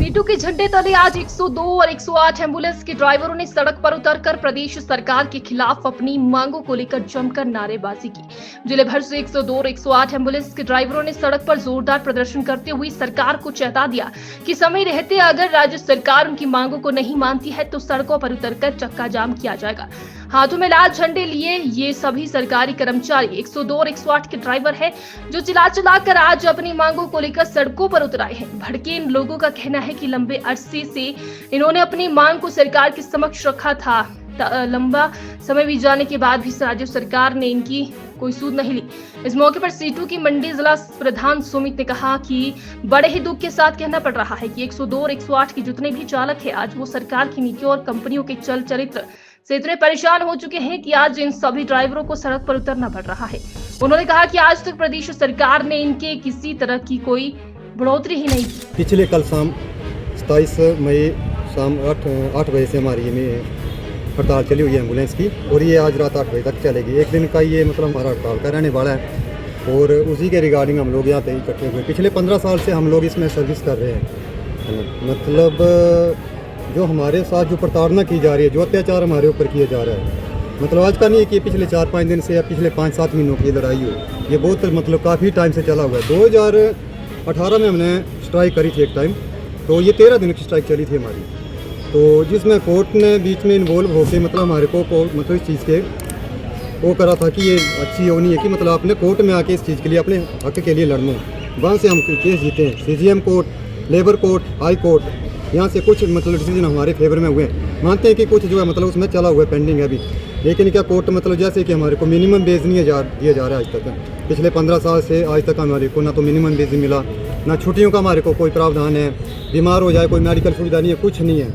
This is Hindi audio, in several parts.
सीटू के झंडे तले आज 102 और 108 एम्बुलेंस के ड्राइवरों ने सड़क पर उतरकर प्रदेश सरकार के खिलाफ अपनी मांगों को लेकर जमकर नारेबाजी की। जिले भर से 102 और 108 एम्बुलेंस के ड्राइवरों ने सड़क पर जोरदार प्रदर्शन करते हुए सरकार को चेता दिया कि समय रहते अगर राज्य सरकार उनकी मांगों को नहीं मानती है तो सड़कों पर उतरकर चक्का जाम किया जाएगा। हाथों में लाल झंडे लिए ये सभी सरकारी कर्मचारी 102 और 108 के ड्राइवर हैं जो चिल्ला कर आज अपनी मांगों को लेकर सड़कों पर उतर आए हैं। भड़के इन लोगों का कहना है कि लंबे अरसे से इन्होंने अपनी मांग को सरकार के समक्ष रखा था। लंबा समय बीत जाने के बाद भी राज्य सरकार ने इनकी कोई सूद नहीं ली। इस मौके पर सीटू की मंडी जिला प्रधान सुमित ने कहा कि बड़े ही दुख के साथ कहना पड़ रहा है कि 102 और 108 के जितने भी चालक हैं आज वो सरकार की नीतियों और कंपनियों के चल चरित्र से इतने परेशान हो चुके हैं कि आज इन सभी ड्राइवरों को सड़क पर उतरना पड़ रहा है। उन्होंने कहा कि आज तक प्रदेश सरकार ने इनके किसी तरह की कोई बढ़ोतरी ही नहीं की। पिछले कल शाम 27 मई शाम 8 बजे से हमारी ये हड़ताल चली हुई है एम्बुलेंस की और ये आज रात 8 बजे तक चलेगी। एक दिन का ये मतलब हमारा हड़ताल का रहने वाला है और उसी के रिगार्डिंग हम लोग यहाँ पे इकट्ठे हुए। पिछले 15 साल से हम लोग इसमें सर्विस कर रहे हैं। मतलब जो हमारे साथ जो प्रताड़ना की जा रही है, जो अत्याचार हमारे ऊपर किया जा रहा है, मतलब आज का नहीं है कि पिछले 4-5 दिन से या पिछले 5-7 महीनों की लड़ाई हो, ये बहुत मतलब काफ़ी टाइम से चला हुआ है। 2018 में हमने स्ट्राइक करी थी एक टाइम, तो ये 13 दिन की स्ट्राइक चली थी हमारी, तो जिसमें कोर्ट ने बीच में इन्वॉल्व होकर मतलब हमारे को मतलब इस चीज़ के वो करा था कि ये अच्छी होनी है कि मतलब आपने कोर्ट में आके इस चीज़ के लिए अपने हक के लिए लड़ना है। वहाँ से हम केस जीते हैं, CGM court, labour court, high court, यहाँ से कुछ मतलब डिसीजन हमारे फेवर में हुए हैं। मानते हैं कि कुछ जो है मतलब उसमें चला हुआ है, पेंडिंग है अभी, लेकिन क्या कोर्ट मतलब जैसे कि हमारे को मिनिमम वेज नहीं दिया जा रहा है आज तक। पिछले 15 साल से आज तक हमारे को ना तो मिनिमम वेज मिला, ना छुट्टियों का हमारे को कोई प्रावधान है, बीमार हो जाए कोई मेडिकल सुविधा नहीं है, कुछ नहीं है।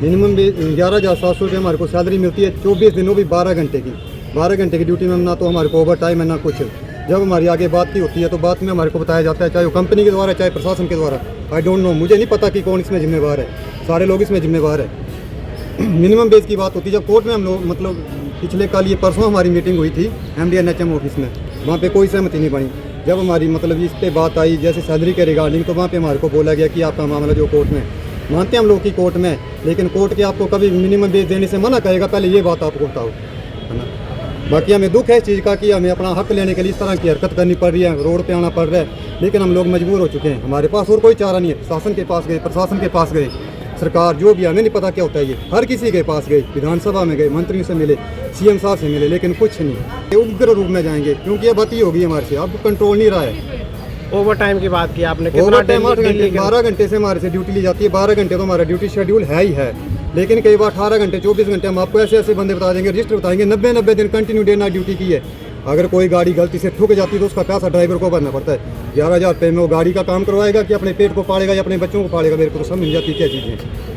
मिनिमम 11,700 रुपये हमारे को सैलरी मिलती है, 24 दिनों भी 12 घंटे की, 12 घंटे की ड्यूटी में ना तो हमारे को ओवर टाइम है ना कुछ। जब हमारी आगे बात की होती है तो बात में हमारे को बताया जाता है, चाहे वो कंपनी के द्वारा चाहे प्रशासन के द्वारा, आई डोंट नो, मुझे नहीं पता कि कौन इसमें जिम्मेवार है, सारे लोग इसमें जिम्मेवार है। मिनिमम बेस की बात होती है। जब कोर्ट में हम लोग मतलब पिछले कल ये परसों हमारी मीटिंग हुई थी MD NHM ऑफिस में, वहाँ पे कोई सहमति नहीं बनी। जब हमारी मतलब इस पर बात आई जैसे सैलरी के रिगार्डिंग, तो वहाँ पे हमारे को बोला गया कि आपका मामला जो कोर्ट में, मानते हैं हम लोग की कोर्ट में, लेकिन कोर्ट के आपको कभी मिनिमम बेस देने से मना करेगा, पहले ये बात आपको बताओ, है ना। बाकी हमें दुख है इस चीज़ का कि हमें अपना हक लेने के लिए इस तरह की हरकत करनी पड़ रही है, रोड पे आना पड़ रहा है, लेकिन हम लोग मजबूर हो चुके हैं। हमारे पास और कोई चारा नहीं है। शासन के पास गए, प्रशासन के पास गए, सरकार जो भी, हमें नहीं पता क्या होता है ये, हर किसी के पास गए, विधानसभा में गए, मंत्रियों से मिले, CM साहब से मिले, लेकिन कुछ नहीं। ये उग्र रूप में जाएंगे क्योंकि ये बात ही होगी हमारे से, अब कंट्रोल नहीं रहा है। ओवर टाइम की बात की आपने, ओवर टाइम 8 घंटे 12 घंटे से हमारे से ड्यूटी ली जाती है। 12 घंटे तो हमारा ड्यूटी शेड्यूल है ही है, लेकिन कई बार 18 घंटे 24 घंटे हम आपको ऐसे ऐसे बंदे बता देंगे, रजिस्टर बताएंगे 90 दिन कंटिन्यू डे नाइट ड्यूटी की है। अगर कोई गाड़ी गलती से ठुक जाती है तो उसका पैसा ड्राइवर को भरना पड़ता है। 11,000 रुपये में वो गाड़ी का काम करवाएगा कि अपने पेट को पालेगा या अपने बच्चों को पालेगा, मेरे को तो समझ नहीं जाती क्या चीज़ें।